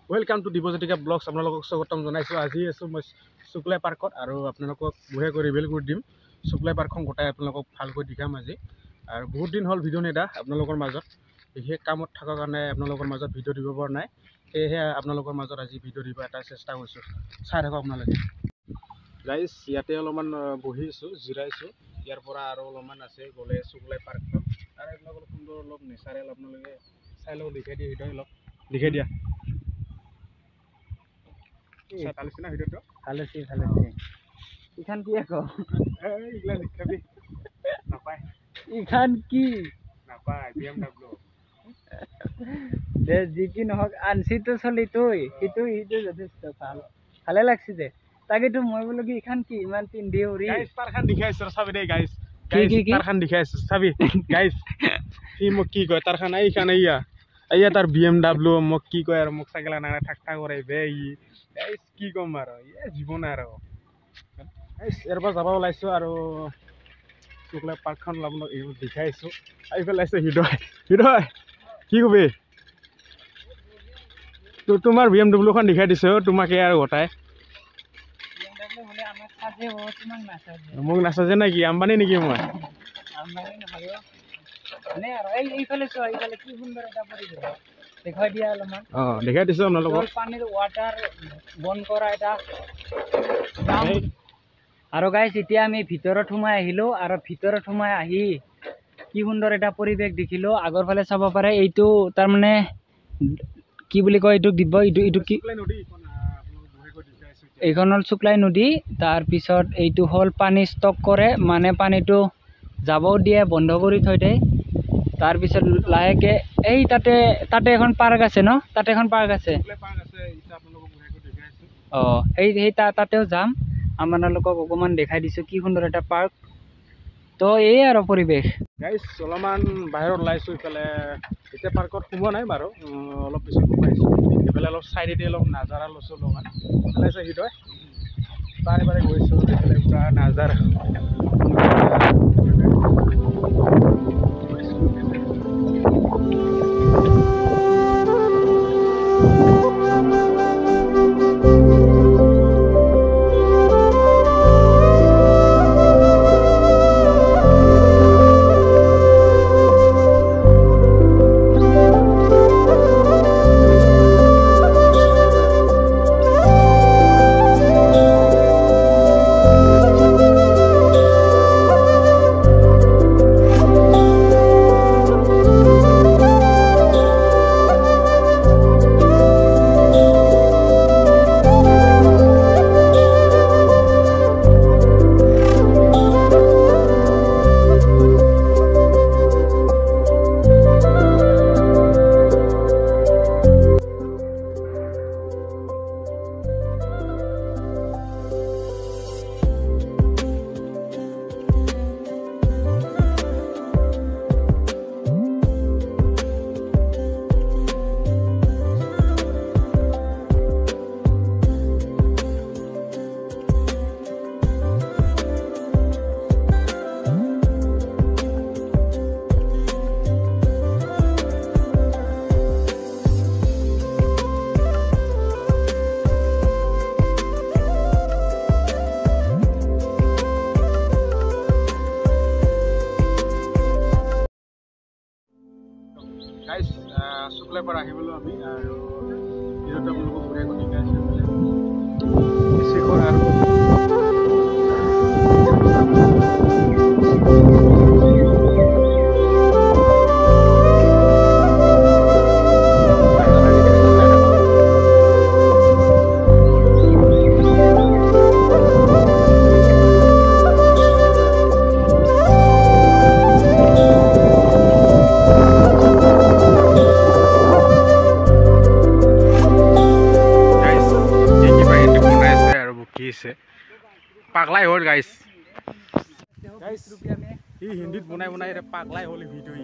welcome to डिपजिटिका blogs आपलोक स्वागतम जनाइছো আজি আছো মই শুক্লাই পাৰ্কত আৰু আপোনালোকক বুঢ়াকৈ ৰিভিল কৰি দিম শুক্লাই পাৰ্কখন গোটাই আপোনালোকক ভালকৈ দেখাম আজি আৰু বহুত দিন হল ভিডিও নেদা আপোনালোকৰ মাজত বিশেষ কামত থকা কাৰণে আপোনালোকৰ মাজত ভিডিও দিব পৰা নাই সেয়ে আপোনালোকৰ মাজত আজি ভিডিও দিব এটা চেষ্টা কৰিছো চাই থাকক আপোনালোকে গাইস ইয়াতে অলপমান বহিছো জিৰাইছো ইয়াৰ পৰা আৰু অলপমান আছে গলে শুক্লাই পাৰ্কখন আৰু আপোনালোকৰ সুন্দৰ অলপ নেচাৰেল আপোনালোকে চাই লও দেখাই দিয়ে ভিডিও অলপ দেখাই দিয়া চালিছে না ভিডিওটো ভালেছি ইখান কি আকৌ এইগলা লিখাবি নাপায় ইখান কি নাপায় BMW দে যি কি নহওক আনছিটো চলি তই সিটো যথেষ্ট ভালে লাগছি দে তাকেতো মই বোলো কি ইখান কি ইমান পিন্ধি উৰি গাইস পাৰখান দেখাইছ চাবি দে গাইস কি পাৰখান দেখাইছ চাবি গাইস কি মোক কি কয় তাৰখান এইখান আইয়া তাৰ BMW মোক কি কয় আৰু মোক চাইকেল না ঠাকঠা কৰে বে গাইস কি কম আৰু জীৱন আৰু গাইস এৰবা যাব ওলাইছো আৰু শুক্লাই পাৰ্কখন আপোনাক এই দেখাইছো আই পেলাইছে হৃদয় কি কবি তো তোমাৰ BMW খন দেখাই দিছে তোমাকে আৰু গটাই মোক নাচাজে নাকি আম্বানি নেকি মই আম্বানি নহয় মানে আৰু এইফালে চোৱা এইফালে কি সুন্দৰ এটা পৰিৱেশ দেখাই দিয়া অলপমান দেখাই দিছো আপোনালোকক পানীৰ ৱাটাৰ বন কৰা এটা আৰু গাইস এতিয়া আমি ভিতৰত সোমাই আহিলো আৰু ভিতৰত সোমাই আহি কি সুন্দৰ এটা পৰিৱেশ দেখিলো আগৰ ফালে চাব পাৰে এইটো তাৰ মানে কি বুলি কয় এইটো দিব এইটো কি এইখন হল শুক্লাই নদী তাৰ পিছত এইটো হল পানী ষ্টক কৰে মানে পানীটো যাবও দিয়ে বন্ধ কৰি থৈ দিয়ে তাৰ পিছত লাহেকে এই তাতে এখন পাৰ্ক আছে ন তাতে এখন পাৰ্ক আছে সেই তাতেও যাম আপোনালোকক অকমান দেখাই দিছো কি সুন্দৰ এটা পাৰ্ক তো এই আৰু পৰিৱেশ গাইস অলপমান বাহিৰত ওলাইছো ইফালে এতিয়া পাৰ্কত সোমোৱা নাই বাৰু অলপ পিছত সোমাইছো ইফালে অলপ চাইডেদি অলপ নাজাৰা লৈছো অলপমান ওলাইছে হৃদয় বাৰে বাৰে গৈছো ইফালে পুৰা নাজাৰা গাইস শুক্লাই পৰা আহিবলো আমি আৰু ইহঁতক আপোনালোকক ঘূৰাই কৰি দেখাইছো শিখৰ আৰু পাগলাই হল গাইস হিন্দীত বনাই পাগলাই হল ভিডিও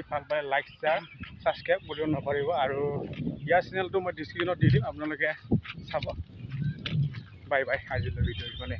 যদি ভাল পায় লাইক শ্বেয়াৰ ছাবস্ক্ৰাইব কৰিব নাপাহৰিব আৰু ইয়াৰ চেনেলটো মই ডিছক্ৰিপশ্যনত দি দিম আপোনালোকে চাব বাই বাই আজিলৈ ভিডিঅ' মানে